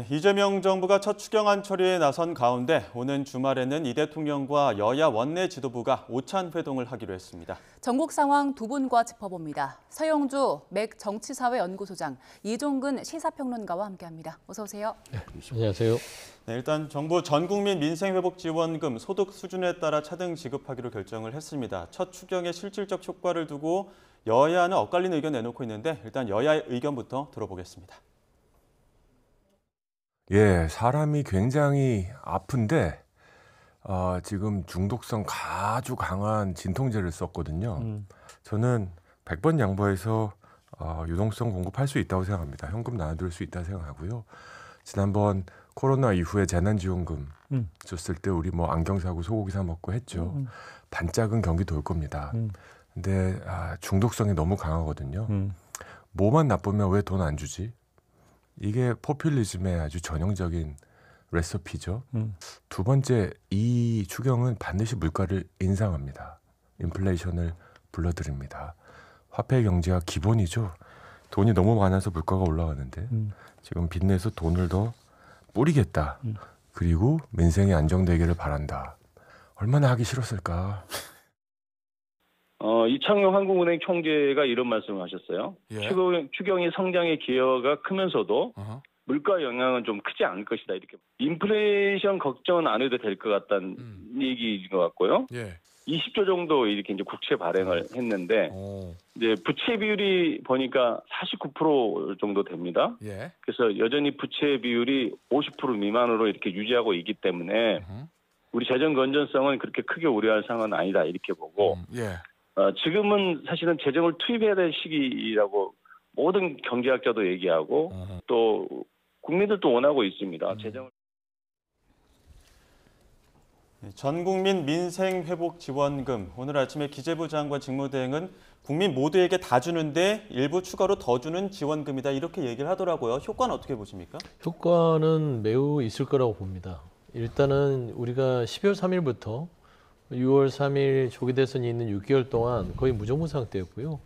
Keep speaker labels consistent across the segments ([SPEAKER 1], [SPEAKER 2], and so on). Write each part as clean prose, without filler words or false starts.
[SPEAKER 1] 이재명 정부가 첫 추경안 처리에 나선 가운데 오는 주말에는 이 대통령과 여야 원내 지도부가 오찬 회동을 하기로 했습니다.
[SPEAKER 2] 전국 상황 두 분과 짚어봅니다. 서영주 맥 정치사회연구소장, 이종근 시사평론가와 함께합니다. 어서 오세요.
[SPEAKER 3] 네, 안녕하세요.
[SPEAKER 1] 일단 정부 전국민 민생회복지원금 소득 수준에 따라 차등 지급하기로 결정을 했습니다. 첫 추경의 실질적 효과를 두고 여야는 엇갈린 의견 내놓고 있는데 일단 여야의 의견부터 들어보겠습니다.
[SPEAKER 4] 예, 사람이 굉장히 아픈데 지금 중독성 아주 강한 진통제를 썼거든요. 저는 100번 양보해서 유동성 공급할 수 있다고 생각합니다. 현금 나눠줄 수 있다고 생각하고요. 지난번 코로나 이후에 재난지원금 줬을 때 우리 뭐 안경 사고 소고기 사 먹고 했죠. 반짝은 경기 돌 겁니다. 근데 중독성이 너무 강하거든요. 뭐만 나쁘면 왜 돈 안 주지? 이게 포퓰리즘의 아주 전형적인 레시피죠. 두 번째, 이 추경은 반드시 물가를 인상합니다. 인플레이션을 불러들입니다. 화폐 경제가 기본이죠. 돈이 너무 많아서 물가가 올라가는데 지금 빚내서 돈을 더 뿌리겠다. 그리고 민생이 안정되기를 바란다. 얼마나 하기 싫었을까.
[SPEAKER 5] 이창용 한국은행 총재가 이런 말씀을 하셨어요.
[SPEAKER 6] 예.
[SPEAKER 5] 추경이 성장의 기여가 크면서도 물가 영향은 좀 크지 않을 것이다. 이렇게 인플레이션 걱정은 안 해도 될 것 같다는 얘기인 것 같고요.
[SPEAKER 6] 예.
[SPEAKER 5] 20조 정도 이렇게 이제 국채 발행을 했는데 이제 부채 비율이 보니까 49% 정도 됩니다.
[SPEAKER 6] 예.
[SPEAKER 5] 그래서 여전히 부채 비율이 50% 미만으로 이렇게 유지하고 있기 때문에 우리 재정 건전성은 그렇게 크게 우려할 상황은 아니다 이렇게 보고
[SPEAKER 6] 예.
[SPEAKER 5] 지금은 사실은 재정을 투입해야 될 시기라고 모든 경제학자도 얘기하고 또 국민들도 원하고 있습니다. 재정을.
[SPEAKER 1] 전국민 민생회복지원금, 오늘 아침에 기재부 장관 직무대행은 국민 모두에게 다 주는데 일부 추가로 더 주는 지원금이다 이렇게 얘기를 하더라고요. 효과는 어떻게 보십니까?
[SPEAKER 3] 효과는 매우 있을 거라고 봅니다. 일단은 우리가 12월 3일부터 6월 3일 조기 대선이 있는 6개월 동안 거의 무정부 상태였고요.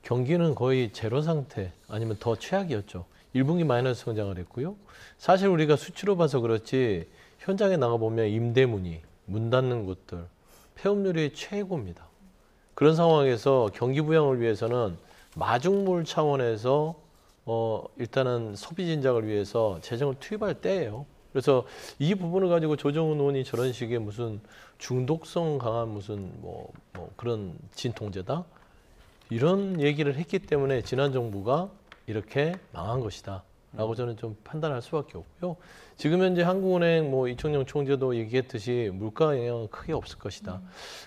[SPEAKER 3] 경기는 거의 제로 상태 아니면 더 최악이었죠. 1분기 마이너스 성장을 했고요. 사실 우리가 수치로 봐서 그렇지 현장에 나가보면 임대문이 문 닫는 곳들 폐업률이 최고입니다. 그런 상황에서 경기 부양을 위해서는 마중물 차원에서 일단은 소비 진작을 위해서 재정을 투입할 때예요. 그래서 이 부분을 가지고 조정훈 의원이 저런 식의 무슨 중독성 강한 무슨 뭐 그런 진통제다 이런 얘기를 했기 때문에 지난 정부가 이렇게 망한 것이다 라고 저는 좀 판단할 수밖에 없고요. 지금 현재 한국은행 이청용 총재도 얘기했듯이 물가 영향은 크게 없을 것이다.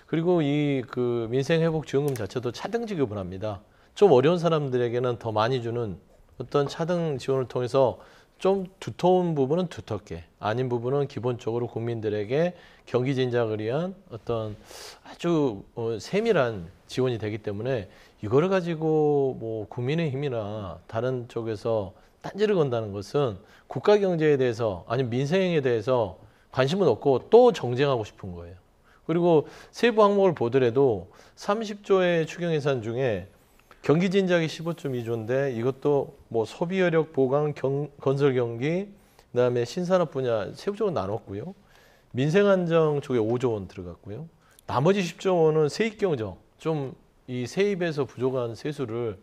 [SPEAKER 3] 그리고 이 그 민생회복지원금 자체도 차등 지급을 합니다. 좀 어려운 사람들에게는 더 많이 주는 어떤 차등 지원을 통해서 좀 두터운 부분은 두텁게, 아닌 부분은 기본적으로 국민들에게 경기 진작을 위한 어떤 아주 세밀한 지원이 되기 때문에 이거를 가지고 국민의힘이나 다른 쪽에서 딴지를 건다는 것은 국가 경제에 대해서 아니면 민생에 대해서 관심은 없고 또 정쟁하고 싶은 거예요. 그리고 세부 항목을 보더라도 30조의 추경 예산 중에 경기 진작이 15.2조인데 이것도 소비 여력 보강, 건설 경기, 그다음에 신산업 분야 세부적으로 나눴고요. 민생 안정 쪽에 5조 원 들어갔고요. 나머지 10조 원은 세입 경정, 좀 이 세입에서 부족한 세수를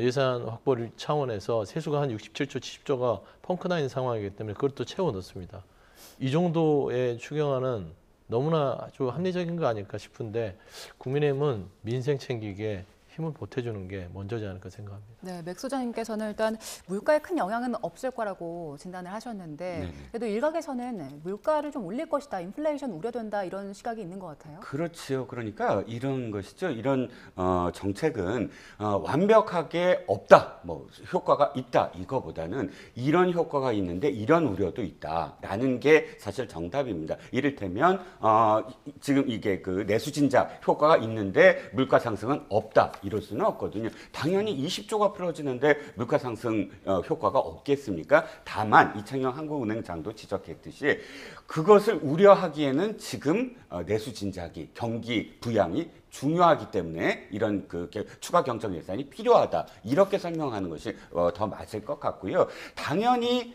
[SPEAKER 3] 예산 확보를 차원에서 세수가 한 67조, 70조가 펑크나 있는 상황이기 때문에 그것도 채워 넣습니다. 이 정도의 추경안은 너무나 아주 합리적인 거 아닐까 싶은데 국민의힘은 민생 챙기기에 힘을 보태주는 게 먼저지 않을까 생각합니다.
[SPEAKER 2] 네, 맥 소장님께서는 일단 물가에 큰 영향은 없을 거라고 진단을 하셨는데
[SPEAKER 7] 네네.
[SPEAKER 2] 그래도 일각에서는 물가를 좀 올릴 것이다, 인플레이션 우려된다 이런 시각이 있는 것 같아요.
[SPEAKER 7] 그렇지요. 그러니까 이런 것이죠. 이런 정책은 완벽하게 없다, 효과가 있다 이거보다는 이런 효과가 있는데 이런 우려도 있다라는 게 사실 정답입니다. 이를테면 지금 이게 그 내수 진작 효과가 있는데 물가 상승은 없다. 이럴 수는 없거든요. 당연히 20조가 풀어지는데 물가 상승 효과가 없겠습니까? 다만 이창용 한국은행장도 지적했듯이 그것을 우려하기에는 지금 내수 진작이 경기 부양이 중요하기 때문에 이런 그 추가 경정 예산이 필요하다. 이렇게 설명하는 것이 더 맞을 것 같고요. 당연히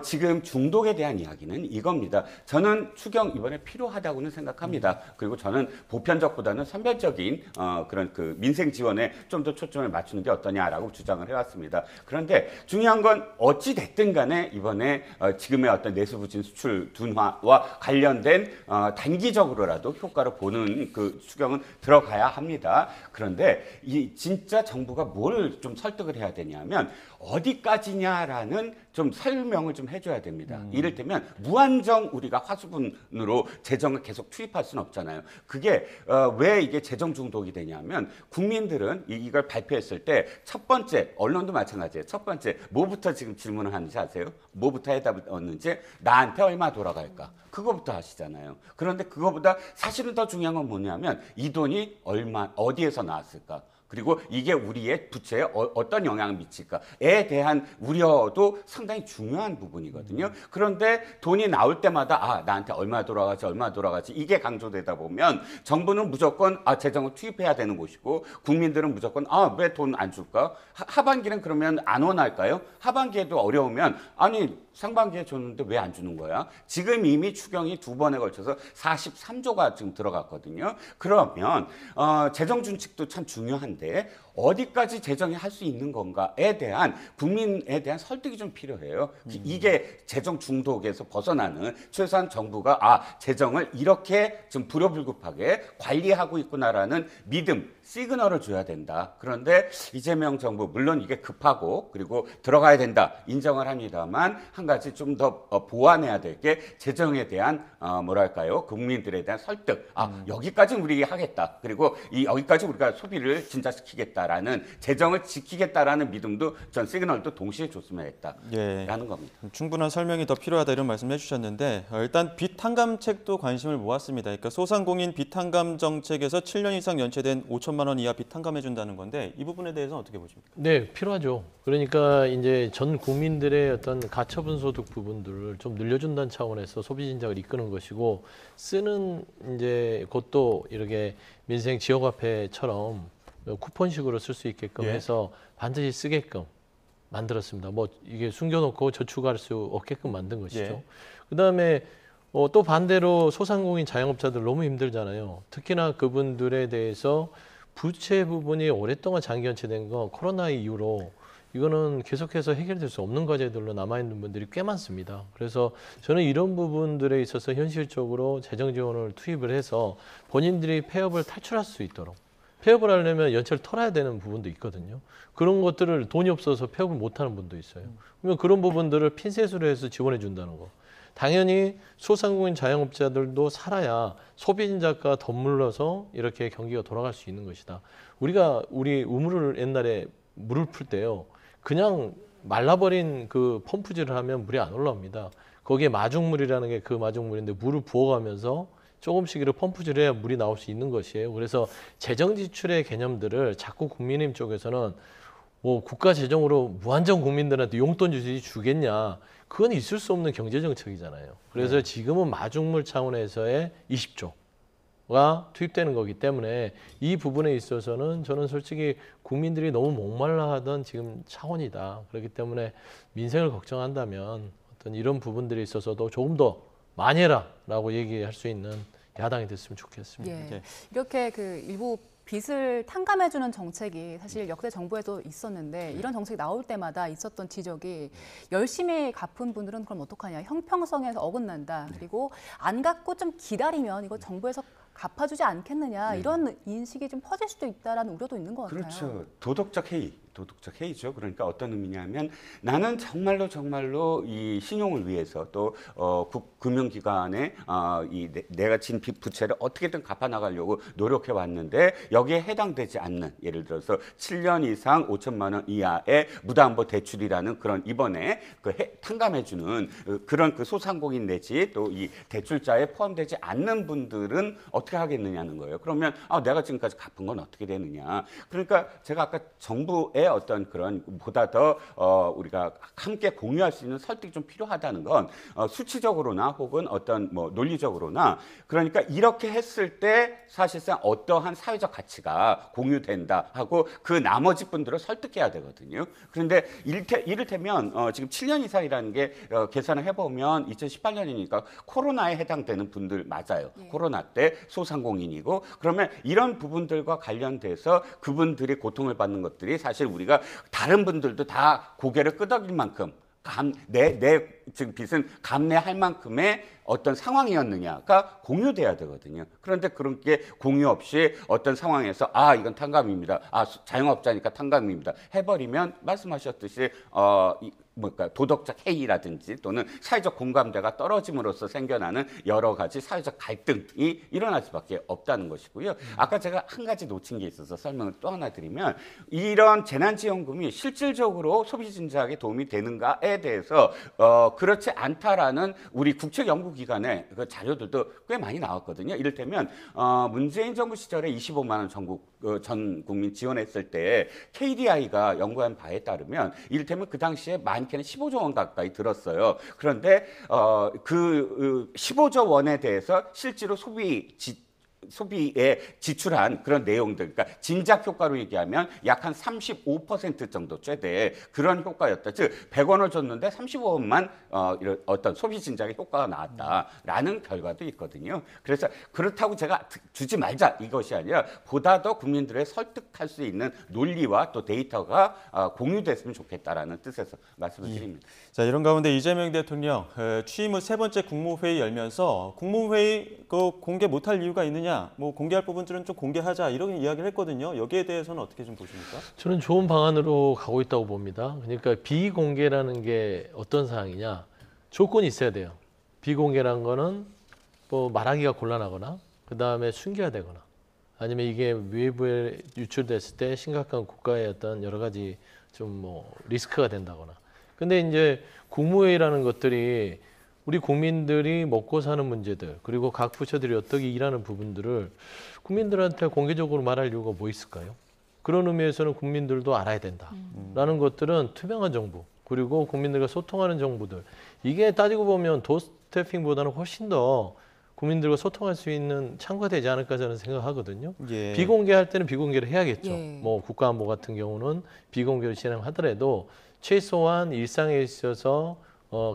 [SPEAKER 7] 지금 중독에 대한 이야기는 이겁니다. 저는 추경 이번에 필요하다고는 생각합니다. 그리고 저는 보편적보다는 선별적인 그런 그 민생 지원에 좀 더 초점을 맞추는 게 어떠냐라고 주장을 해왔습니다. 그런데 중요한 건 어찌 됐든 간에 이번에 지금의 어떤 내수부진 수출 둔화와 관련된 단기적으로라도 효과를 보는 그 추경은 들어가야 합니다. 그런데 이 진짜 정부가 뭘 좀 설득을 해야 되냐면 어디까지냐라는 좀 설명을 좀 해줘야 됩니다. 이를테면 무한정 우리가 화수분으로 재정을 계속 투입할 수는 없잖아요. 그게 왜 이게 재정 중독이 되냐면 국민들은 이걸 발표했을 때 첫 번째 언론도 마찬가지예요. 첫 번째 뭐부터 지금 질문을 하는지 아세요? 뭐부터 해답을 얻는지 나한테 얼마 돌아갈까? 그거부터 하시잖아요. 그런데 그거보다 사실은 더 중요한 건 뭐냐면 이 돈이 얼마 어디에서 나왔을까? 그리고 이게 우리의 부채에 어떤 영향을 미칠까에 대한 우려도 상당히 중요한 부분이거든요. 그런데 돈이 나올 때마다 나한테 얼마 돌아가지 이게 강조되다 보면 정부는 무조건 재정을 투입해야 되는 곳이고 국민들은 무조건 왜 돈 안 줄까? 하반기는 그러면 안 원할까요? 하반기에도 어려우면 아니 상반기에 줬는데 왜 안 주는 거야? 지금 이미 추경이 2번에 걸쳐서 43조가 지금 들어갔거든요. 그러면 재정 준칙도 참 중요한데 어디까지 재정이 할 수 있는 건가에 대한 국민에 대한 설득이 좀 필요해요. 이게 재정 중독에서 벗어나는 최소한 정부가 재정을 이렇게 좀 불효불급하게 관리하고 있구나라는 믿음, 시그널을 줘야 된다. 그런데 이재명 정부 물론 이게 급하고 그리고 들어가야 된다 인정을 합니다만 한 가지 좀 더 보완해야 될 게 재정에 대한 뭐랄까요 국민들에 대한 설득. 여기까지 우리 하겠다. 그리고 여기까지 우리가 소비를 진짜시키겠다라는 재정을 지키겠다라는 믿음도 전 시그널도 동시에 줬으면 했다라는 겁니다.
[SPEAKER 1] 충분한 설명이 더 필요하다 이런 말씀을 해주셨는데 일단 빚 탕감책도 관심을 모았습니다. 그러니까 소상공인 빚 탕감 정책에서 7년 이상 연체된 5천만 원 이하 빚 탕감해준다는 건데 이 부분에 대해서는 어떻게 보십니까?
[SPEAKER 3] 네, 필요하죠. 그러니까 이제 전 국민들의 어떤 가처분 소득 부분들을 좀 늘려준다는 차원에서 소비 진작을 이끄는 것이고 쓰는 이제 곳도 이렇게 민생 지역화폐처럼 쿠폰식으로 쓸 수 있게끔 해서 반드시 쓰게끔 만들었습니다. 뭐 이게 숨겨놓고 저축할 수 없게끔 만든 것이죠. 그다음에 또 반대로 소상공인 자영업자들 너무 힘들잖아요. 특히나 그분들에 대해서 부채 부분이 오랫동안 장기 연체된 거 코로나 이후로 이거는 계속해서 해결될 수 없는 과제들로 남아있는 분들이 꽤 많습니다. 그래서 저는 이런 부분들에 있어서 현실적으로 재정 지원을 투입을 해서 본인들이 폐업을 탈출할 수 있도록 폐업을 하려면 연체를 털어야 되는 부분도 있거든요. 그런 것들을 돈이 없어서 폐업을 못하는 분도 있어요. 그러면 그런 부분들을 핀셋으로 해서 지원해 준다는 거. 당연히 소상공인 자영업자들도 살아야 소비진작과 덧물러서 이렇게 경기가 돌아갈 수 있는 것이다. 우리 우물을 옛날에 물을 풀 때요. 그냥 말라버린 그 펌프질을 하면 물이 안 올라옵니다. 거기에 마중물이라는 게 그 마중물인데 물을 부어가면서 조금씩 이렇게 펌프질해야 물이 나올 수 있는 것이에요. 그래서 재정 지출의 개념들을 자꾸 국민의힘 쪽에서는 뭐 국가 재정으로 무한정 국민들한테 용돈 주겠냐. 그건 있을 수 없는 경제정책이잖아요. 그래서 지금은 마중물 차원에서의 20조가 투입되는 거기 때문에 이 부분에 있어서는 저는 솔직히 국민들이 너무 목말라 하던 지금 차원이다. 그렇기 때문에 민생을 걱정한다면 어떤 이런 부분들에 있어서도 조금 더 많이 해라라고 얘기할 수 있는 야당이 됐으면 좋겠습니다.
[SPEAKER 2] 이렇게 그 일부 빚을 탕감해주는 정책이 사실 역대 정부에도 있었는데 이런 정책이 나올 때마다 있었던 지적이 열심히 갚은 분들은 그럼 어떡하냐. 형평성에서 어긋난다. 그리고 안 갚고 좀 기다리면 이거 정부에서 갚아주지 않겠느냐. 이런 인식이 좀 퍼질 수도 있다라는 우려도 있는 것 같아요.
[SPEAKER 7] 그렇죠. 도덕적 해이죠. 그러니까 어떤 의미냐면 나는 정말로 이 신용을 위해서 또 금융기관에 내가 진 빚 부채를 어떻게든 갚아 나가려고 노력해 왔는데 여기에 해당되지 않는 예를 들어서 7년 이상 5천만 원 이하의 무담보 대출이라는 그런 이번에 탕감해주는 그런 그 소상공인 내지 또 이 대출자에 포함되지 않는 분들은 어떻게 하겠느냐는 거예요. 그러면 내가 지금까지 갚은 건 어떻게 되느냐. 그러니까 제가 아까 정부의 어떤 그런 보다 더 우리가 함께 공유할 수 있는 설득이 좀 필요하다는 건 수치적으로나 혹은 어떤 뭐 논리적으로나 그러니까 이렇게 했을 때 사실상 어떠한 사회적 가치가 공유된다 하고 그 나머지 분들을 설득해야 되거든요. 그런데 이를테면 지금 7년 이상이라는 게 계산을 해보면 2018년이니까 코로나에 해당되는 분들 맞아요.
[SPEAKER 2] 예.
[SPEAKER 7] 코로나 때 소상공인이고 그러면 이런 부분들과 관련돼서 그분들이 고통을 받는 것들이 사실 우리가 다른 분들도 다 고개를 끄덕일 만큼 내 지금 빚은 감내할 만큼의 어떤 상황이었느냐가 공유돼야 되거든요. 그런데 그런 게 공유 없이 어떤 상황에서 이건 탕감입니다. 자영업자니까 탕감입니다. 해버리면 말씀하셨듯이 도덕적 해이라든지 또는 사회적 공감대가 떨어짐으로써 생겨나는 여러 가지 사회적 갈등이 일어날 수밖에 없다는 것이고요. 아까 제가 한 가지 놓친 게 있어서 설명을 또 하나 드리면 이런 재난지원금이 실질적으로 소비 진작에 도움이 되는가에 대해서 그렇지 않다라는 우리 국책연구기관의 그 자료들도 꽤 많이 나왔거든요. 이를테면 문재인 정부 시절에 25만 원 전 국민 지원했을 때 KDI가 연구한 바에 따르면 이를테면 그 당시에 많게는 15조 원 가까이 들었어요. 그런데 그 15조 원에 대해서 실제로 소비에 지출한 그런 내용들, 그러니까 진작 효과로 얘기하면 약 한 35% 정도 최대 그런 효과였다. 즉 100원을 줬는데 35원만 이런 어떤 소비 진작의 효과가 나왔다라는 결과도 있거든요. 그래서 그렇다고 제가 주지 말자 이것이 아니라 보다 더 국민들을 설득할 수 있는 논리와 또 데이터가 공유됐으면 좋겠다라는 뜻에서 말씀을 드립니다.
[SPEAKER 1] 자, 이런 가운데 이재명 대통령 취임 후 세 번째 국무회의 열면서 국무회의 공개 못할 이유가 있느냐, 뭐 공개할 부분들은 좀 공개하자 이런 이야기를 했거든요. 여기에 대해서는 어떻게 좀 보십니까?
[SPEAKER 3] 저는 좋은 방안으로 가고 있다고 봅니다. 그러니까 비공개라는 게 어떤 사항이냐, 조건이 있어야 돼요. 비공개라는 거는 뭐 말하기가 곤란하거나 그 다음에 숨겨야 되거나 아니면 이게 외부에 유출됐을 때 심각한 국가의 어떤 여러 가지 좀 뭐 리스크가 된다거나. 근데 이제 국무회의라는 것들이 우리 국민들이 먹고 사는 문제들 그리고 각 부처들이 어떻게 일하는 부분들을 국민들한테 공개적으로 말할 이유가 뭐 있을까요? 그런 의미에서는 국민들도 알아야 된다라는 것들은 투명한 정부 그리고 국민들과 소통하는 정부들 이게 따지고 보면 도스태핑보다는 훨씬 더 국민들과 소통할 수 있는 창구가 되지 않을까 저는 생각하거든요.
[SPEAKER 1] 예.
[SPEAKER 3] 비공개할 때는 비공개를 해야겠죠.
[SPEAKER 2] 예.
[SPEAKER 3] 뭐 국가안보 같은 경우는 비공개로 진행하더라도 최소한 일상에 있어서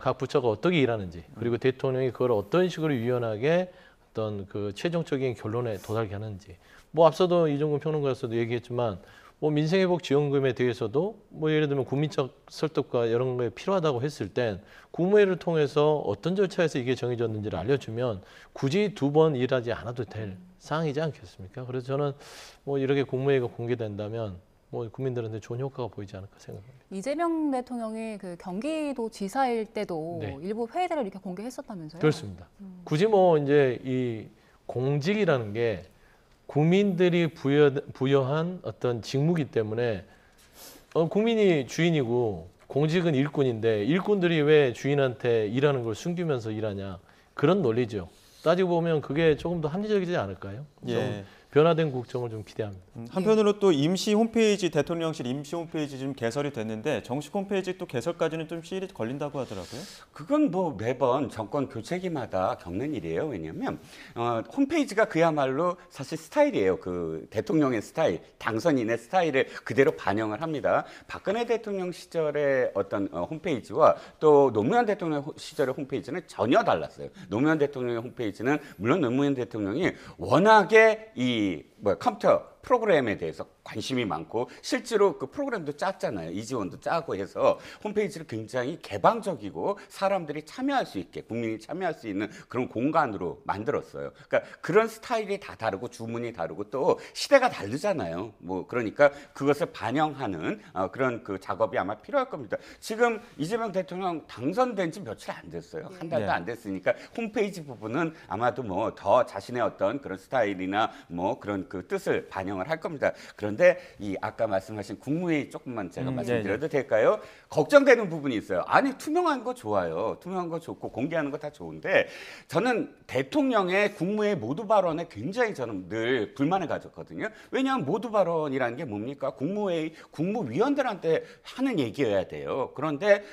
[SPEAKER 3] 각 부처가 어떻게 일하는지 그리고 대통령이 그걸 어떤 식으로 유연하게 어떤 그 최종적인 결론에 도달하게 하는지 뭐 앞서도 이종근 평론가께서도 얘기했지만 뭐 민생회복지원금에 대해서도 뭐 예를 들면 국민적 설득과 이런 게 필요하다고 했을 땐 국무회의를 통해서 어떤 절차에서 이게 정해졌는지를 알려주면 굳이 두 번 일하지 않아도 될 사항이지 않겠습니까? 그래서 저는 뭐 이렇게 국무회의가 공개된다면 뭐 국민들한테 좋은 효과가 보이지 않을까 생각합니다.
[SPEAKER 2] 이재명 대통령이 그 경기도 지사일 때도
[SPEAKER 3] 네.
[SPEAKER 2] 일부 회의들을 이렇게 공개했었다면서요?
[SPEAKER 3] 그렇습니다. 굳이 뭐 이제 이 공직이라는 게 국민들이 부여한 어떤 직무이기 때문에 국민이 주인이고 공직은 일꾼인데 일꾼들이 왜 주인한테 일하는 걸 숨기면서 일하냐 그런 논리죠. 따지고 보면 그게 조금 더 합리적이지 않을까요?
[SPEAKER 1] 예.
[SPEAKER 3] 변화된 국정을 좀 기대합니다.
[SPEAKER 1] 한편으로 또 임시 홈페이지 대통령실 임시 홈페이지 좀 개설이 됐는데 정식 홈페이지 또 개설까지는 좀 시일이 걸린다고 하더라고요.
[SPEAKER 7] 그건 뭐 매번 정권 교체기마다 겪는 일이에요. 왜냐하면 홈페이지가 그야말로 사실 스타일이에요. 그 대통령의 스타일, 당선인의 스타일을 그대로 반영을 합니다. 박근혜 대통령 시절의 어떤 홈페이지와 또 노무현 대통령 시절의 홈페이지는 전혀 달랐어요. 노무현 대통령의 홈페이지는 물론 노무현 대통령이 워낙에 컴퓨터 프로그램에 대해서 관심이 많고 실제로 그 프로그램도 짰잖아요. 이지원도 짜고 해서 홈페이지를 굉장히 개방적이고 사람들이 참여할 수 있게 국민이 참여할 수 있는 그런 공간으로 만들었어요. 그러니까 그런 스타일이 다 다르고 주문이 다르고 또 시대가 다르잖아요. 뭐 그러니까 그것을 반영하는 그런 그 작업이 아마 필요할 겁니다. 지금 이재명 대통령 당선된 지 며칠 안 됐어요. 한 달도 안 됐으니까 홈페이지 부분은 아마도 뭐 더 자신의 어떤 그런 스타일이나 뭐 그런 그 뜻을 반영 반영을 할 겁니다. 그런데 이 아까 말씀하신 국무회의 조금만 제가 말씀드려도
[SPEAKER 1] 네.
[SPEAKER 7] 될까요? 걱정되는 부분이 있어요. 아니 투명한 거 좋아요. 투명한 거 좋고 공개하는 거 다 좋은데 저는 대통령의 국무회의 모두 발언에 굉장히 저는 늘 불만을 가졌거든요. 왜냐하면 모두 발언이라는 게 뭡니까? 국무회의 국무위원들한테 하는 얘기여야 돼요. 그런데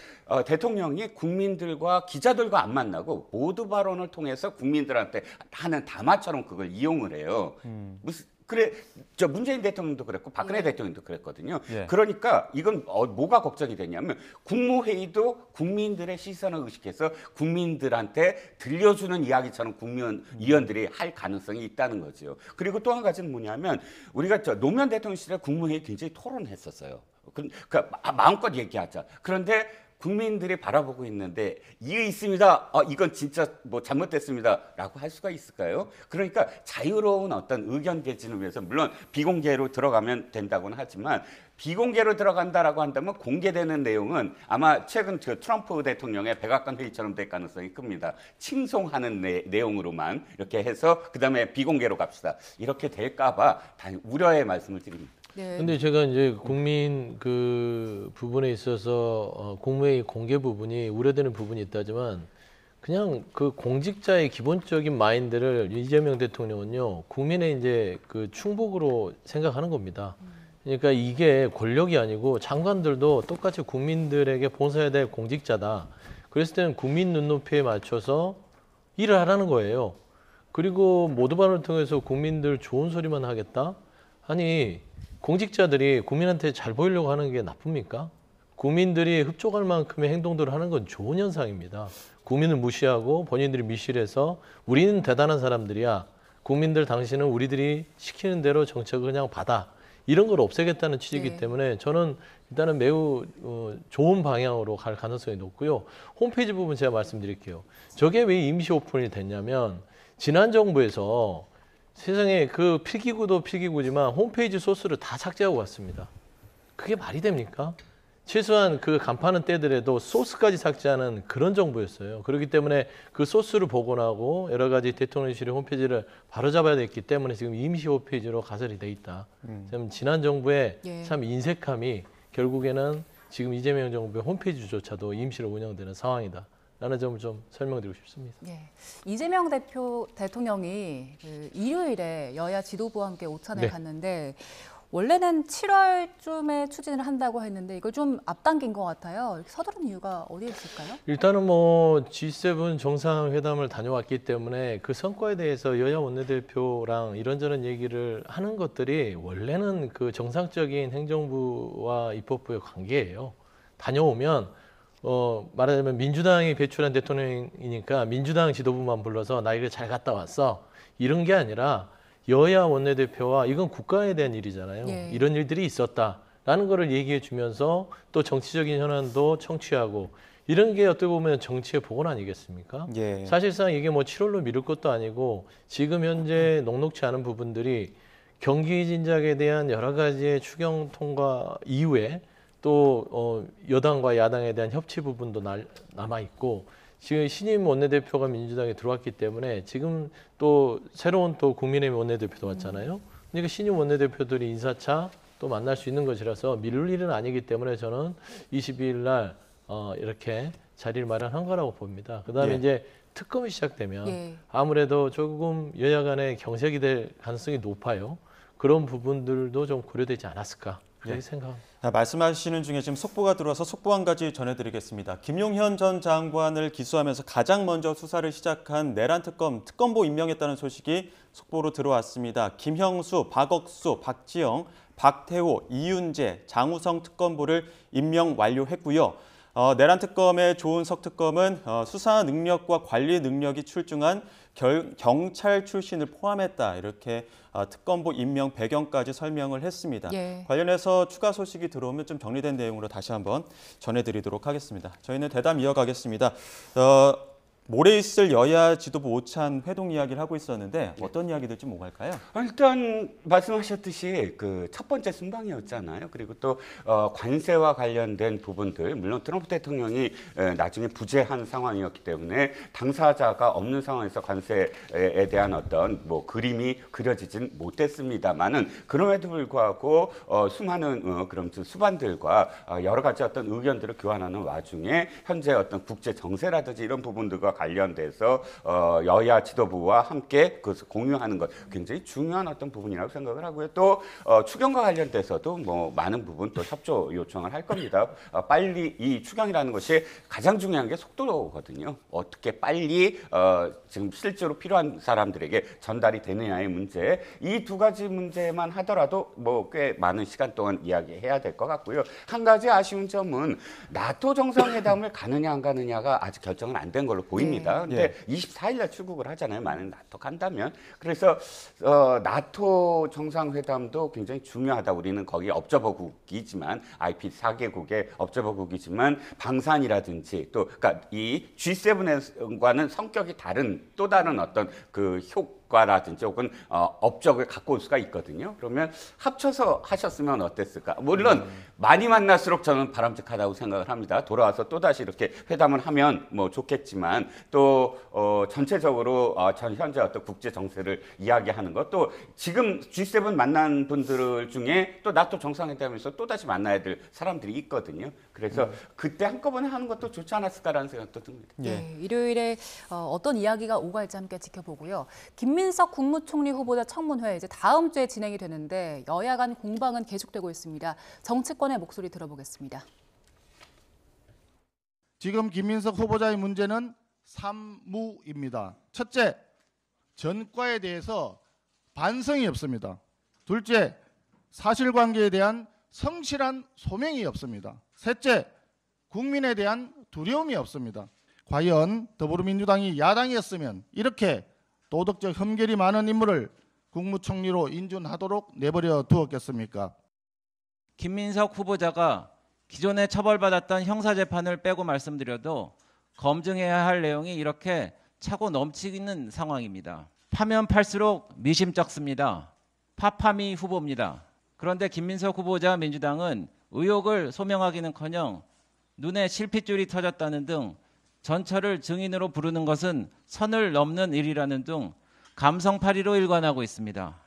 [SPEAKER 7] 대통령이 국민들과 기자들과 안 만나고 모두 발언을 통해서 국민들한테 하는 담화처럼 그걸 이용을 해요. 무슨 그래 저 문재인 대통령도 그랬고 박근혜 대통령도 그랬거든요.
[SPEAKER 1] 예.
[SPEAKER 7] 그러니까 이건 뭐가 걱정이 되냐면 국무회의도 국민들의 시선을 의식해서 국민들한테 들려주는 이야기처럼 국무위원들이 할 가능성이 있다는 거죠. 그리고 또 한 가지는 뭐냐면 우리가 노무현 대통령 시절에 국무회의 굉장히 토론했었어요. 그러니까 마음껏 얘기하자. 그런데 국민들이 바라보고 있는데 이게 있습니다. 이건 진짜 뭐 잘못됐습니다라고 할 수가 있을까요? 그러니까 자유로운 어떤 의견 개진을 위해서 물론 비공개로 들어가면 된다고는 하지만 비공개로 들어간다라고 한다면 공개되는 내용은 아마 최근 트럼프 대통령의 백악관 회의처럼 될 가능성이 큽니다. 칭송하는 내용으로만 이렇게 해서 그다음에 비공개로 갑시다. 이렇게 될까봐 우려의 말씀을 드립니다.
[SPEAKER 2] 네.
[SPEAKER 3] 근데 제가 이제 국민 그 부분에 있어서 국무회의 공개 부분이 우려되는 부분이 있다지만 그냥 그 공직자의 기본적인 마인드를 이재명 대통령은요 국민의 이제 그 충복으로 생각하는 겁니다. 그러니까 이게 권력이 아니고 장관들도 똑같이 국민들에게 봉사해야 될 공직자다. 그랬을 때는 국민 눈높이에 맞춰서 일을 하라는 거예요. 그리고 모두 발언을 통해서 국민들 좋은 소리만 하겠다? 아니 공직자들이 국민한테 잘 보이려고 하는 게 나쁩니까? 국민들이 흡족할 만큼의 행동들을 하는 건 좋은 현상입니다. 국민을 무시하고 본인들이 미실해서 우리는 대단한 사람들이야. 국민들 당신은 우리들이 시키는 대로 정책을 그냥 받아. 이런 걸 없애겠다는 취지이기
[SPEAKER 2] 네.
[SPEAKER 3] 때문에 저는 일단은 매우 좋은 방향으로 갈 가능성이 높고요. 홈페이지 부분 제가 말씀드릴게요. 저게 왜 임시 오픈이 됐냐면 지난 정부에서 세상에 그 필기구도 필기구지만 홈페이지 소스를 다 삭제하고 갔습니다. 그게 말이 됩니까? 최소한 그 간판은 떼더라도 소스까지 삭제하는 그런 정부였어요. 그렇기 때문에 그 소스를 복원하고 여러 가지 대통령실의 홈페이지를 바로잡아야 됐기 때문에 지금 임시 홈페이지로 가설이 돼 있다. 지난 정부의 참 인색함이 결국에는 지금 이재명 정부의 홈페이지조차도 임시로 운영되는 상황이다. 라는 점을 좀 설명드리고 싶습니다.
[SPEAKER 2] 예. 이재명 대통령이 그 일요일에 여야 지도부와 함께 오찬을
[SPEAKER 3] 네.
[SPEAKER 2] 갔는데 원래는 7월쯤에 추진을 한다고 했는데 이걸 좀 앞당긴 것 같아요. 이렇게 서두른 이유가 어디에 있을까요?
[SPEAKER 3] 일단은 뭐 G7 정상회담을 다녀왔기 때문에 그 성과에 대해서 여야 원내대표랑 이런저런 얘기를 하는 것들이 원래는 그 정상적인 행정부와 입법부의 관계예요. 다녀오면 말하자면 민주당이 배출한 대통령이니까 민주당 지도부만 불러서 나 이거 잘 갔다 왔어. 이런 게 아니라 여야 원내대표와 이건 국가에 대한 일이잖아요.
[SPEAKER 2] 예.
[SPEAKER 3] 이런 일들이 있었다라는 거를 얘기해 주면서 또 정치적인 현안도 청취하고 이런 게 어떻게 보면 정치의 복원 아니겠습니까?
[SPEAKER 1] 예.
[SPEAKER 3] 사실상 이게 뭐 7월로 미룰 것도 아니고 지금 현재 녹록치 않은 부분들이 경기 진작에 대한 여러 가지의 추경 통과 이후에 또 여당과 야당에 대한 협치 부분도 남아 있고 지금 신임 원내대표가 민주당에 들어왔기 때문에 지금 또 새로운 또 국민의힘 원내대표도 왔잖아요. 그러니까 신임 원내대표들이 인사차 또 만날 수 있는 것이라서 미룰 일은 아니기 때문에 저는 22일 날 이렇게 자리를 마련한 거라고 봅니다. 그다음에
[SPEAKER 1] 예.
[SPEAKER 3] 이제 특검이 시작되면
[SPEAKER 2] 예.
[SPEAKER 3] 아무래도 조금 여야 간의 경색이 될 가능성이 높아요. 그런 부분들도 좀 고려되지 않았을까 그렇게
[SPEAKER 1] 예.
[SPEAKER 3] 생각합니다.
[SPEAKER 1] 말씀하시는 중에 지금 속보가 들어와서 속보 한 가지 전해드리겠습니다. 김용현 전 장관을 기소하면서 가장 먼저 수사를 시작한 내란 특검보 임명했다는 소식이 속보로 들어왔습니다. 김형수, 박억수, 박지영, 박태호, 이윤재, 장우성 특검보를 임명 완료했고요. 내란 특검의 조은석 특검은 수사 능력과 관리 능력이 출중한 경찰 출신을 포함했다. 이렇게 특검보 임명 배경까지 설명을 했습니다.
[SPEAKER 2] 예.
[SPEAKER 1] 관련해서 추가 소식이 들어오면 좀 정리된 내용으로 다시 한번 전해드리도록 하겠습니다. 저희는 대담 이어가겠습니다. 모레 있을 여야 지도부 오찬 회동 이야기를 하고 있었는데 어떤 이야기들 좀 오갈까요?
[SPEAKER 7] 일단 말씀하셨듯이 그 첫 번째 순방이었잖아요. 그리고 또 관세와 관련된 부분들, 물론 트럼프 대통령이 나중에 부재한 상황이었기 때문에 당사자가 없는 상황에서 관세에 대한 어떤 뭐 그림이 그려지진 못했습니다만은 그럼에도 불구하고 수많은 그런 수반들과 여러 가지 어떤 의견들을 교환하는 와중에 현재 어떤 국제 정세라든지 이런 부분들과 관련돼서 여야 지도부와 함께 그것을 공유하는 것 굉장히 중요한 어떤 부분이라고 생각을 하고요. 또 추경과 관련돼서도 뭐 많은 부분 또 협조 요청을 할 겁니다. 빨리 이 추경이라는 것이 가장 중요한 게 속도거든요. 어떻게 빨리 지금 실제로 필요한 사람들에게 전달이 되느냐의 문제. 이 두 가지 문제만 하더라도 뭐 꽤 많은 시간 동안 이야기해야 될 것 같고요. 한 가지 아쉬운 점은 나토 정상회담을 가느냐 안 가느냐가 아직 결정은 안 된 걸로 보입니다. 근데 24일 날 출국을 하잖아요. 만약 나토 간다면. 그래서 나토 정상회담도 굉장히 중요하다. 우리는 거기 업저버국이지만 IP 4개국의 업저버국이지만 방산이라든지 또 그러니까 이 G7과는 성격이 다른 또 다른 어떤 그 효과라든지 혹은 업적을 갖고 올 수가 있거든요. 그러면 합쳐서 하셨으면 어땠을까? 물론 많이 만날수록 저는 바람직하다고 생각을 합니다. 돌아와서 또다시 이렇게 회담을 하면 뭐 좋겠지만 또 전체적으로 전 현재 어떤 국제 정세를 이야기하는 것 또 지금 G7 만난 분들 중에 또 나토 정상회담에서 또다시 만나야 될 사람들이 있거든요. 그래서 그때 한꺼번에 하는 것도 좋지 않았을까라는 생각도 듭니다.
[SPEAKER 2] 네, 일요일에 어떤 이야기가 오갈지 함께 지켜보고요. 김민석 국무총리 후보자 청문회 이제 다음 주에 진행이 되는데 여야 간 공방은 계속되고 있습니다. 정치권의 목소리 들어보겠습니다.
[SPEAKER 6] 지금 김민석 후보자의 문제는 3무입니다. 첫째, 전과에 대해서 반성이 없습니다. 둘째, 사실관계에 대한 성실한 소명이 없습니다. 셋째, 국민에 대한 두려움이 없습니다. 과연 더불어민주당이 야당이었으면 이렇게 도덕적 흠결이 많은 인물을 국무총리로 인준하도록 내버려 두었겠습니까?
[SPEAKER 8] 김민석 후보자가 기존에 처벌받았던 형사재판을 빼고 말씀드려도 검증해야 할 내용이 이렇게 차고 넘치는 상황입니다. 파면 팔수록 미심쩍습니다. 파파미 후보입니다. 그런데 김민석 후보자 민주당은 의혹을 소명하기는커녕 눈에 실핏줄이 터졌다는 등 전처를 증인으로 부르는 것은 선을 넘는 일이라는 등 감성파리로 일관하고 있습니다.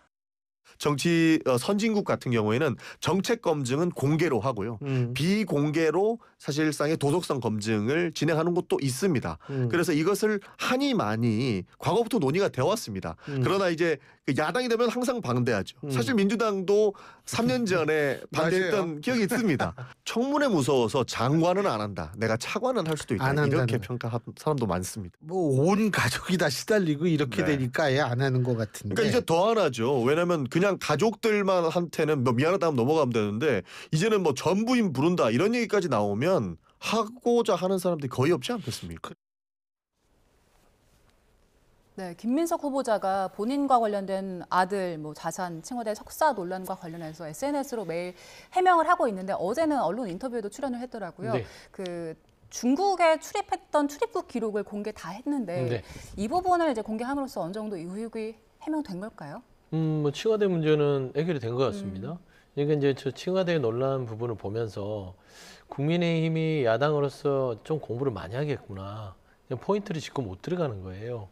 [SPEAKER 9] 정치 선진국 같은 경우에는 정책 검증은 공개로 하고요. 비공개로 사실상의 도덕성 검증을 진행하는 곳도 있습니다. 그래서 이것을 하니 많이 과거부터 논의가 되어 왔습니다. 그러나 이제 야당이 되면 항상 반대하죠. 사실 민주당도 3년 전에 반대했던 기억이 있습니다. 청문회 무서워서 장관은 안 한다. 내가 차관은 할 수도 있다. 이렇게 평가한 사람도 많습니다.
[SPEAKER 10] 뭐 온 가족이 다 시달리고 이렇게 되니까 아예 안 하는 것 같은데.
[SPEAKER 9] 그러니까 이제 더 안 하죠. 왜냐하면 그냥 가족들만 한테는 뭐 미안하다 하면 넘어가면 되는데 이제는 뭐 전부인 부른다 이런 얘기까지 나오면 하고자 하는 사람들이 거의 없지 않겠습니까?
[SPEAKER 2] 네, 김민석 후보자가 본인과 관련된 아들 자산 칭호대 석사 논란과 관련해서 SNS로 매일 해명을 하고 있는데 어제는 언론 인터뷰에도 출연을 했더라고요.
[SPEAKER 3] 네.
[SPEAKER 2] 그 중국에 출입했던 출입국 기록을 공개 다 했는데
[SPEAKER 3] 네.
[SPEAKER 2] 이 부분을 이제 공개함으로써 어느 정도 이 의혹이 해명된 걸까요?
[SPEAKER 3] 뭐 칭화대 문제는 해결이 된 것 같습니다. 그러니까 이제 저 칭화대 논란 부분을 보면서 국민의힘이 야당으로서 좀 공부를 많이 하겠구나. 그냥 포인트를 짚고 못 들어가는 거예요.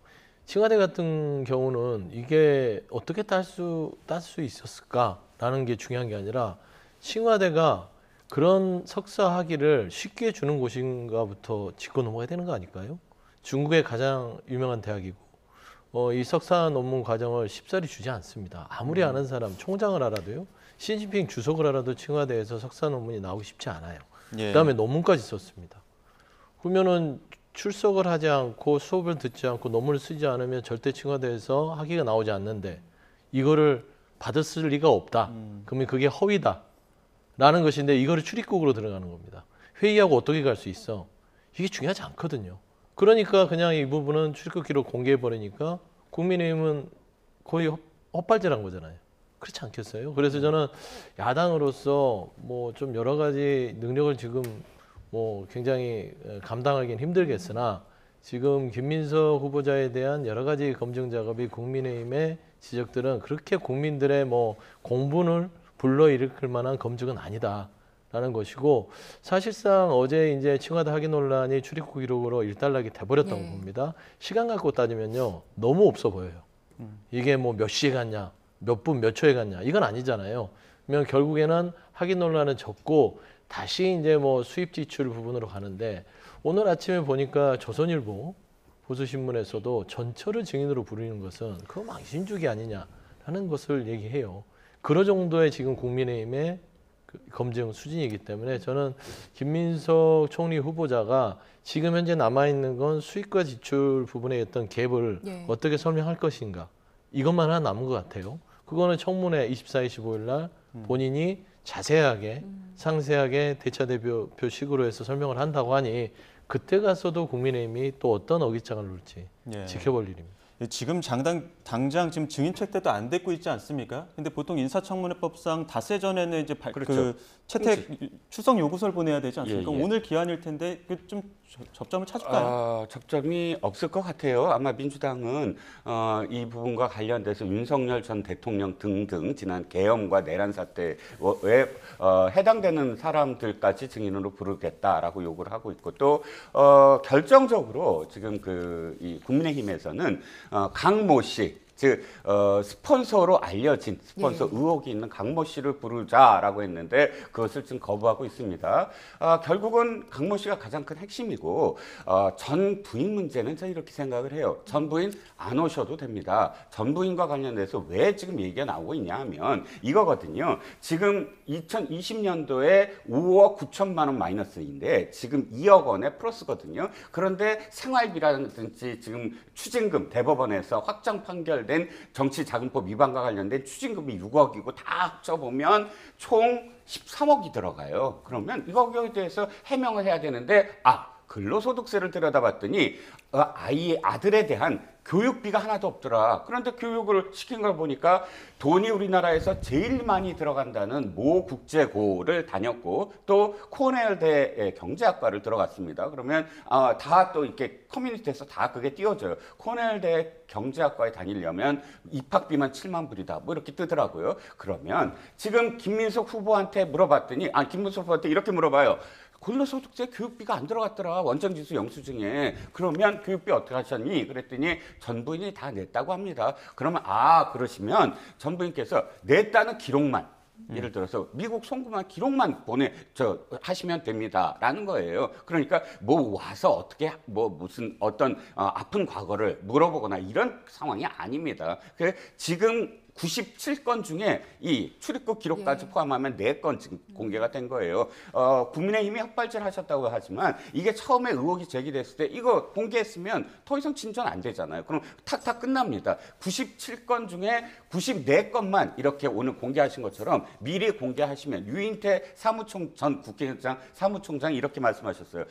[SPEAKER 3] 칭화대 같은 경우는 이게 어떻게 딸 수 있었을까라는 게 중요한 게 아니라 칭화대가 그런 석사 학위를 쉽게 주는 곳인가부터 짚고 넘어가야 되는 거 아닐까요? 중국의 가장 유명한 대학이고 이 석사 논문 과정을 쉽사리 주지 않습니다. 아무리 아는 사람, 총장을 알아도요. 시진핑 주석을 알아도 칭화대에서 석사 논문이 나오기 쉽지 않아요.
[SPEAKER 1] 예.
[SPEAKER 3] 그다음에 논문까지 썼습니다. 그러면은 출석을 하지 않고 수업을 듣지 않고 논문을 쓰지 않으면 절대 칭화대에서 학위가 나오지 않는데 이거를 받았을 리가 없다. 그러면 그게 허위다. 라는 것인데 이거를 출입국으로 들어가는 겁니다. 회의하고 어떻게 갈 수 있어? 이게 중요하지 않거든요. 그러니까 그냥 이 부분은 출입국 기록 공개해버리니까 국민의힘은 거의 헛발질한 거잖아요. 그렇지 않겠어요? 그래서 저는 야당으로서 뭐 좀 여러 가지 능력을 지금 뭐 굉장히 감당하기는 힘들겠으나 지금 김민석 후보자에 대한 여러 가지 검증 작업이 국민의힘의 지적들은 그렇게 국민들의 뭐 공분을 불러일으킬 만한 검증은 아니다라는 것이고, 사실상 어제 이제 칭화대 확인 논란이 출입국 기록으로 일단락이 돼버렸던
[SPEAKER 2] 네.
[SPEAKER 3] 겁니다. 시간 갖고 따지면요 너무 없어 보여요. 이게 뭐 몇 시에 갔냐, 몇 분 몇 초에 갔냐, 이건 아니잖아요. 그러면 결국에는 확인 논란은 적고 다시 이제 뭐 수입 지출 부분으로 가는데, 오늘 아침에 보니까 조선일보 보수신문에서도 전철을 증인으로 부르는 것은 그거 망신주기 아니냐라는 것을 얘기해요. 그런 정도의 지금 국민의힘의 검증 수준이기 때문에 저는 김민석 총리 후보자가 지금 현재 남아있는 건 수입과 지출 부분의 어떤 갭을
[SPEAKER 2] 예.
[SPEAKER 3] 어떻게 설명할 것인가, 이것만 하나 남은 것 같아요. 그거는 청문회 24, 25일 날 본인이 자세하게 상세하게 대차대표식으로 해서 설명을 한다고 하니 그때 가서도 국민의힘이 또 어떤 어깃장을 놓을지
[SPEAKER 1] 예.
[SPEAKER 3] 지켜볼 일입니다.
[SPEAKER 1] 지금 당장 지금 증인 채택도 안 됐고 있지 않습니까? 근데 보통 인사청문회법상 닷새 전에는 이제
[SPEAKER 7] 그렇죠.
[SPEAKER 1] 그 채택 추석 요구서를 보내야 되지 않습니까?
[SPEAKER 7] 예, 예.
[SPEAKER 1] 오늘 기한일 텐데 좀 접점을 찾을까요?
[SPEAKER 7] 접점이 없을 것 같아요. 아마 민주당은 이 부분과 관련돼서 윤석열 전 대통령 등등 지난 계엄과 내란 사태에 해당되는 사람들까지 증인으로 부르겠다라고 요구를 하고 있고, 또 결정적으로 지금 이 국민의힘에서는 강모 씨, 즉 스폰서로 알려진 스폰서 의혹이 있는 강모 씨를 부르자라고 했는데 그것을 지금 거부하고 있습니다. 결국은 강모 씨가 가장 큰 핵심이고, 전 부인 문제는 저는 이렇게 생각을 해요. 전 부인 안 오셔도 됩니다. 전 부인과 관련돼서 왜 지금 얘기가 나오고 있냐 하면 이거거든요. 지금 2020년도에 5억 9천만 원 마이너스인데 지금 2억 원의 플러스거든요. 그런데 생활비라든지 지금 추징금, 대법원에서 확정 판결된 정치자금법 위반과 관련된 추징금이 6억이고 다 합쳐보면 총 13억이 들어가요. 그러면 이거에 대해서 해명을 해야 되는데, 근로소득세를 들여다봤더니 아들에 대한 교육비가 하나도 없더라. 그런데 교육을 시킨 걸 보니까 돈이 우리나라에서 제일 많이 들어간다는 모 국제고를 다녔고, 또 코넬대 경제학과를 들어갔습니다. 그러면 다 또 이렇게 커뮤니티에서 다 그게 띄워져요. 코넬대 경제학과에 다니려면 입학비만 7만 불이다. 뭐 이렇게 뜨더라고요. 그러면 지금 김민석 후보한테 물어봤더니, 김민석 후보한테 이렇게 물어봐요. 근로소득세 교육비가 안 들어갔더라. 원정지수 영수증에. 그러면 교육비 어떻게 하셨니? 그랬더니 전부인이 다 냈다고 합니다. 그러면 그러시면 전부인께서 냈다는 기록만, 예를 들어서 미국 송금한 기록만 하시면 됩니다라는 거예요. 그러니까 뭐 와서 어떻게 무슨 어떤 아픈 과거를 물어보거나 이런 상황이 아닙니다. 지금 97건 중에 이 출입국 기록까지 포함하면 4건 지금 공개가 된 거예요. 국민의힘이 헛발질 하셨다고 하지만 이게 처음에 의혹이 제기됐을 때 이거 공개했으면 더 이상 진전 안 되잖아요. 그럼 탁탁 끝납니다. 97건 중에 94건만 이렇게 오늘 공개하신 것처럼 미리 공개하시면, 유인태 전 국회의장 사무총장이 이렇게 말씀하셨어요.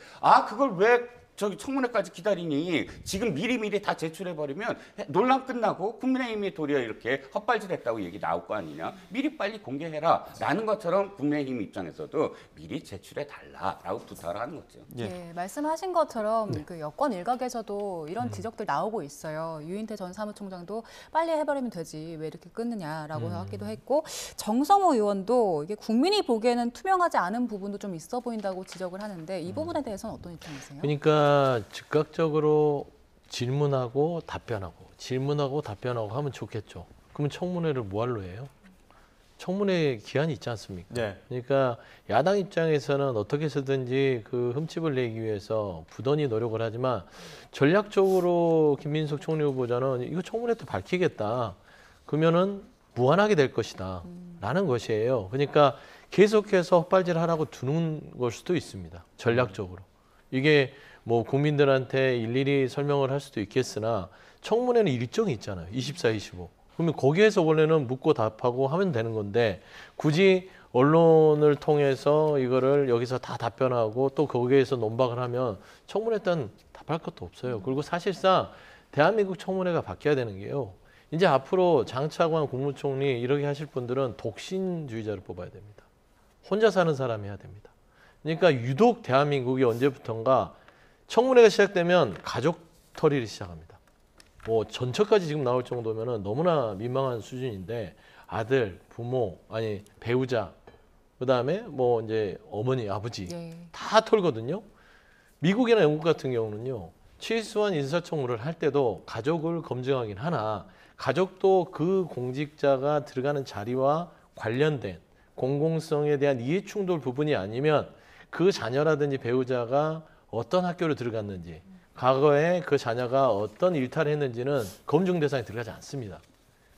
[SPEAKER 7] 그걸 왜 청문회까지 기다리니 지금 미리미리 다 제출해버리면 논란 끝나고 국민의힘이 도리어 이렇게 헛발질했다고 얘기 나올 거 아니냐. 미리 빨리 공개해라 라는 것처럼 국민의힘 입장에서도 미리 제출해달라라고 부탁을 하는 거죠.
[SPEAKER 2] 네, 말씀하신 것처럼 그 여권 일각에서도 이런 지적들 나오고 있어요. 유인태 전 사무총장도 빨리 해버리면 되지 왜 이렇게 끊느냐라고 하기도 했고, 정성호 의원도 이게 국민이 보기에는 투명하지 않은 부분도 좀 있어 보인다고 지적을 하는데 이 부분에 대해서는 어떤 입장이세요?
[SPEAKER 3] 그러니까 즉각적으로 질문하고 답변하고 하면 좋겠죠. 그러면 청문회를 뭐할로 해요? 청문회 기한이 있지 않습니까?
[SPEAKER 1] 네.
[SPEAKER 3] 그러니까 야당 입장에서는 어떻게 해서든지 그 흠집을 내기 위해서 부단히 노력을 하지만, 전략적으로 김민석 총리 후보자는 이거 청문회 때 밝히겠다. 그러면은 무한하게 될 것이다. 라는 것이에요. 그러니까 계속해서 헛발질하라고 두는 걸 수도 있습니다. 전략적으로. 이게 뭐 국민들한테 일일이 설명을 할 수도 있겠으나 청문회는 일정이 있잖아요. 24, 25. 그러면 거기에서 원래는 묻고 답하고 하면 되는 건데, 굳이 언론을 통해서 이거를 여기서 다 답변하고 또 거기에서 논박을 하면 청문회 때는 답할 것도 없어요. 그리고 사실상 대한민국 청문회가 바뀌어야 되는 게요. 이제 앞으로 장차관 국무총리 이렇게 하실 분들은 독신주의자를 뽑아야 됩니다. 혼자 사는 사람이 해야 됩니다. 그러니까 유독 대한민국이 언제부턴가 청문회가 시작되면 가족 털이를 시작합니다. 뭐 전처까지 지금 나올 정도면은 너무나 민망한 수준인데 아들, 부모, 아니 배우자, 그다음에 뭐 이제 어머니, 아버지 다 털거든요. 미국이나 영국 같은 경우는요. 최소한 인사청문회를 할 때도 가족을 검증하긴 하나 가족도 그 공직자가 들어가는 자리와 관련된 공공성에 대한 이해충돌 부분이 아니면 그 자녀라든지 배우자가 어떤 학교를 들어갔는지 과거에 그 자녀가 어떤 일탈을 했는지는 검증 대상에 들어가지 않습니다.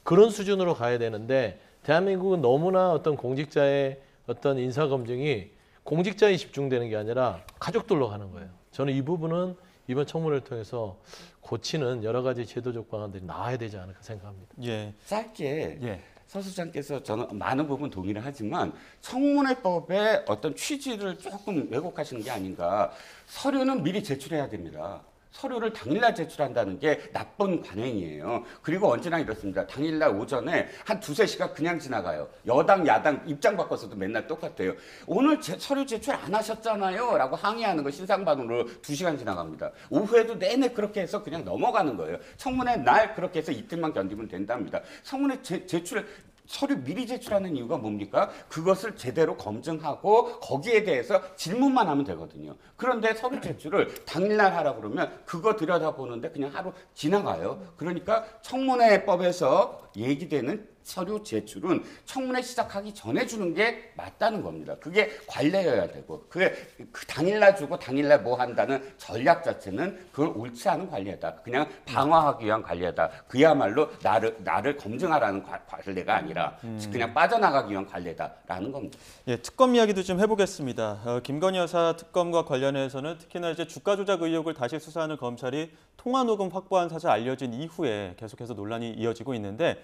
[SPEAKER 3] 그런 수준으로 가야 되는데 대한민국은 너무나 어떤 공직자의 어떤 인사검증이 공직자에 집중되는 게 아니라 가족들로 가는 거예요. 저는 이 부분은 이번 청문회를 통해서 고치는 여러 가지 제도적 방안들이 나와야 되지 않을까 생각합니다.
[SPEAKER 1] 예.
[SPEAKER 7] 짧게 서 수장께서 저는 많은 부분 동의를 하지만 청문회법의 어떤 취지를 조금 왜곡하시는 게 아닌가. 서류는 미리 제출해야 됩니다. 서류를 당일날 제출한다는 게 나쁜 관행이에요. 그리고 언제나 이렇습니다. 당일날 오전에 한 2-3시간 그냥 지나가요. 여당, 야당 입장 바꿔서도 맨날 똑같아요. 오늘 서류 제출 안 하셨잖아요. 라고 항의하는 거 신상반으로 2시간 지나갑니다. 오후에도 내내 그렇게 해서 그냥 넘어가는 거예요. 청문회 날 그렇게 해서 이틀만 견디면 된답니다. 청문회 서류 미리 제출하는 이유가 뭡니까? 그것을 제대로 검증하고 거기에 대해서 질문만 하면 되거든요. 그런데 서류 제출을 당일날 하라고 그러면 그거 들여다보는데 그냥 하루 지나가요. 그러니까 청문회법에서 얘기되는 서류 제출은 청문회 시작하기 전에 주는 게 맞다는 겁니다. 그게 관례여야 되고 그게 그 당일날 주고 당일날 뭐 한다는 전략 자체는 그걸 옳지 않은 관례다. 그냥 방어하기 위한 관례다. 그야말로 나를 검증하라는 관례가 아니라 그냥 빠져나가기 위한 관례다라는 겁니다.
[SPEAKER 1] 예, 특검 이야기도 좀 해보겠습니다. 김건희 여사 특검과 관련해서는 특히나 이제 주가 조작 의혹을 다시 수사하는 검찰이 통화 녹음 확보한 사실 알려진 이후에 계속해서 논란이 이어지고 있는데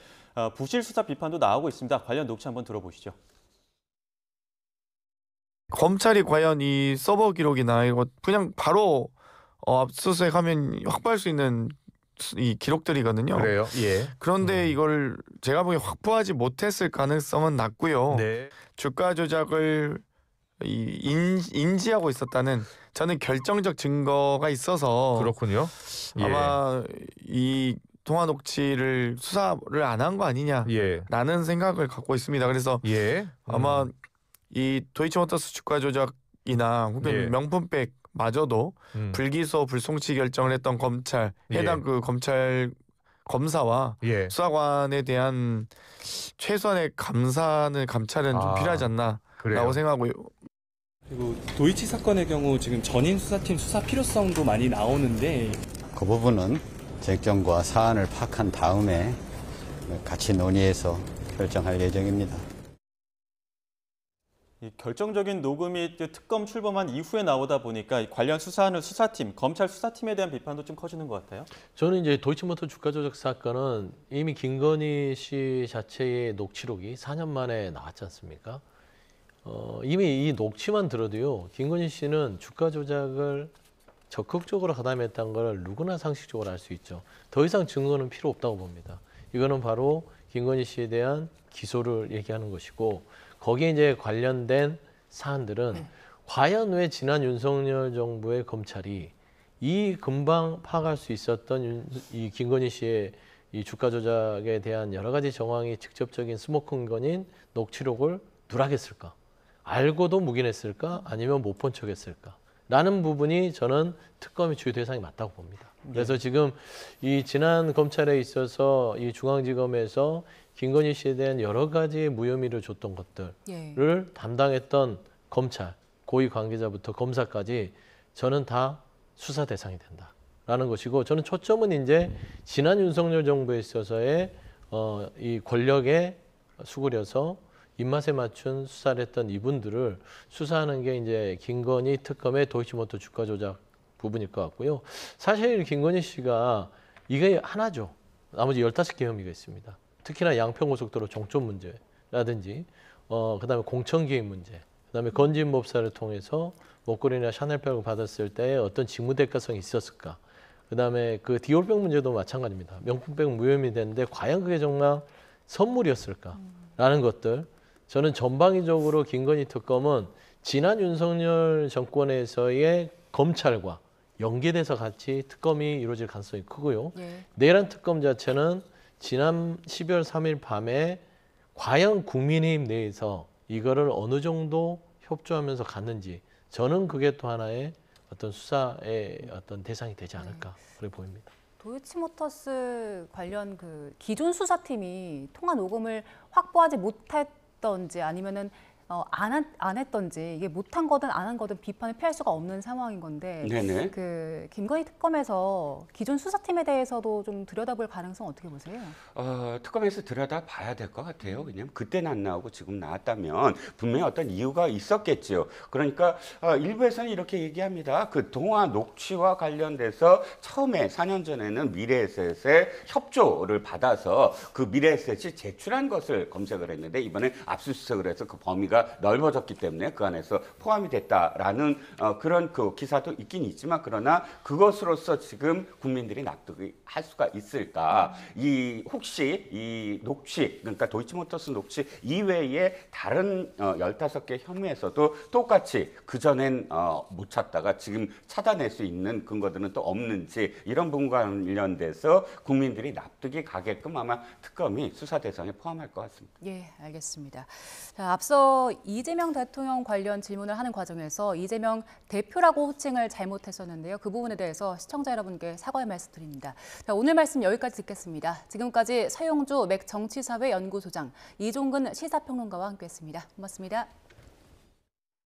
[SPEAKER 1] 부실 수사 비판도 나오고 있습니다. 관련 녹취 한번 들어보시죠.
[SPEAKER 11] 검찰이 과연 이 서버 기록이나 이거 그냥 바로 압수수색하면 확보할 수 있는 이 기록들이거든요.
[SPEAKER 12] 그래요? 예.
[SPEAKER 11] 그런데 이걸 제가 보기에 확보하지 못했을 가능성은 낮고요.
[SPEAKER 12] 네.
[SPEAKER 11] 주가 조작을 인지하고 있었다는 저는 결정적 증거가 있어서
[SPEAKER 12] 그렇군요. 예.
[SPEAKER 11] 아마 이 통화 녹취를 수사를 안 한 거 아니냐라는 생각을 갖고 있습니다. 그래서 아마 이 도이치모터스 주가 조작이나 혹은 명품백마저도 불기소 불송치 결정을 했던 검찰 해당 그 검찰 검사와 수사관에 대한 최소한의 감찰은 좀 필요하지 않나라고 생각하고요.
[SPEAKER 13] 그리고 도이치 사건의 경우 지금 전임 수사팀 수사 필요성도 많이 나오는데
[SPEAKER 14] 그 부분은 정권과 사안을 파악한 다음에 같이 논의해서 결정할 예정입니다.
[SPEAKER 1] 이 결정적인 녹음이 특검 출범한 이후에 나오다 보니까 관련 수사하는 수사팀, 검찰 수사팀에 대한 비판도 좀 커지는 것 같아요.
[SPEAKER 3] 저는 이제 도이치모터 주가 조작 사건은 이미 김건희 씨 자체의 녹취록이 4년 만에 나왔지 않습니까? 이미 이 녹취만 들어도요. 김건희 씨는 주가 조작을 적극적으로 가담했다는 걸 누구나 상식적으로 알 수 있죠. 더 이상 증거는 필요 없다고 봅니다. 이거는 바로 김건희 씨에 대한 기소를 얘기하는 것이고 거기에 이제 관련된 사안들은 과연 왜 지난 윤석열 정부의 검찰이 이 금방 파악할 수 있었던 이 김건희 씨의 이 주가 조작에 대한 여러 가지 정황이 직접적인 스모킹건인 녹취록을 누락했을까? 알고도 묵인했을까? 아니면 못 본 척했을까? 라는 부분이 저는 특검의 주요 대상이 맞다고 봅니다. 그래서 지금 이 지난 검찰에 있어서 이 중앙지검에서 김건희 씨에 대한 여러 가지 무혐의를 줬던 것들을 담당했던 검찰, 고위 관계자부터 검사까지 저는 다 수사 대상이 된다라는 것이고 저는 초점은 이제 지난 윤석열 정부에 있어서의 이 권력에 수그려서 입맛에 맞춘 수사를 했던 이분들을 수사하는 게 이제 김건희 특검의 도이치모터 주가 조작 부분일 것 같고요. 사실 김건희 씨가 이게 하나죠. 나머지 15개 혐의가 있습니다. 특히나 양평고속도로 종점 문제라든지 그다음에 공천기획 문제, 그다음에 건진법사를 통해서 목걸이나 샤넬백을 받았을 때 어떤 직무대가성이 있었을까. 그다음에 그 디올백 문제도 마찬가지입니다. 명품백 무혐의 됐는데 과연 그게 정말 선물이었을까라는 것들. 저는 전방위적으로 김건희 특검은 지난 윤석열 정권에서의 검찰과 연계돼서 같이 특검이 이루어질 가능성이 크고요.
[SPEAKER 2] 예.
[SPEAKER 3] 내란 특검 자체는 지난 12월 3일 밤에 과연 국민의힘 내에서 이거를 어느 정도 협조하면서 갔는지 저는 그게 또 하나의 어떤 수사의 어떤 대상이 되지 않을까 그래 보입니다.
[SPEAKER 2] 도이치모터스 관련 그 기존 수사팀이 통화 녹음을 확보하지 못했던지 아니면은 안 했던지 이게 못한 거든 안 한 거든 비판을 피할 수가 없는 상황인 건데
[SPEAKER 7] 네네.
[SPEAKER 2] 그 김건희 특검에서 기존 수사팀에 대해서도 좀 들여다볼 가능성 어떻게 보세요?
[SPEAKER 7] 특검에서 들여다봐야 될 것 같아요. 왜냐하면 그때는 안 나오고 지금 나왔다면 분명히 어떤 이유가 있었겠죠. 그러니까 일부에서는 이렇게 얘기합니다. 그 동화 녹취와 관련돼서 처음에 4년 전에는 미래에셋의 협조를 받아서 그 미래에셋이 제출한 것을 검색을 했는데 이번에 압수수색을 해서 그 범위가 넓어졌기 때문에 그 안에서 포함이 됐다라는 그런 그 기사도 있긴 있지만 그러나 그것으로서 지금 국민들이 납득이 할 수가 있을까? 혹시 이 녹취 그러니까 도이치모터스 녹취 이외에 다른 15개 혐의에서도 똑같이 그전엔 못 찾다가 지금 찾아낼 수 있는 근거들은 또 없는지 이런 부분과 관련돼서 국민들이 납득이 가게끔 아마 특검이 수사 대상에 포함할 것 같습니다.
[SPEAKER 2] 예, 알겠습니다. 자, 앞서 이재명 대통령 관련 질문을 하는 과정에서 이재명 대표라고 호칭을 잘못했었는데요. 그 부분에 대해서 시청자 여러분께 사과의 말씀 드립니다. 자, 오늘 말씀 여기까지 듣겠습니다. 지금까지 서용주 맥정치사회 연구소장, 이종근 시사평론가와 함께했습니다. 고맙습니다.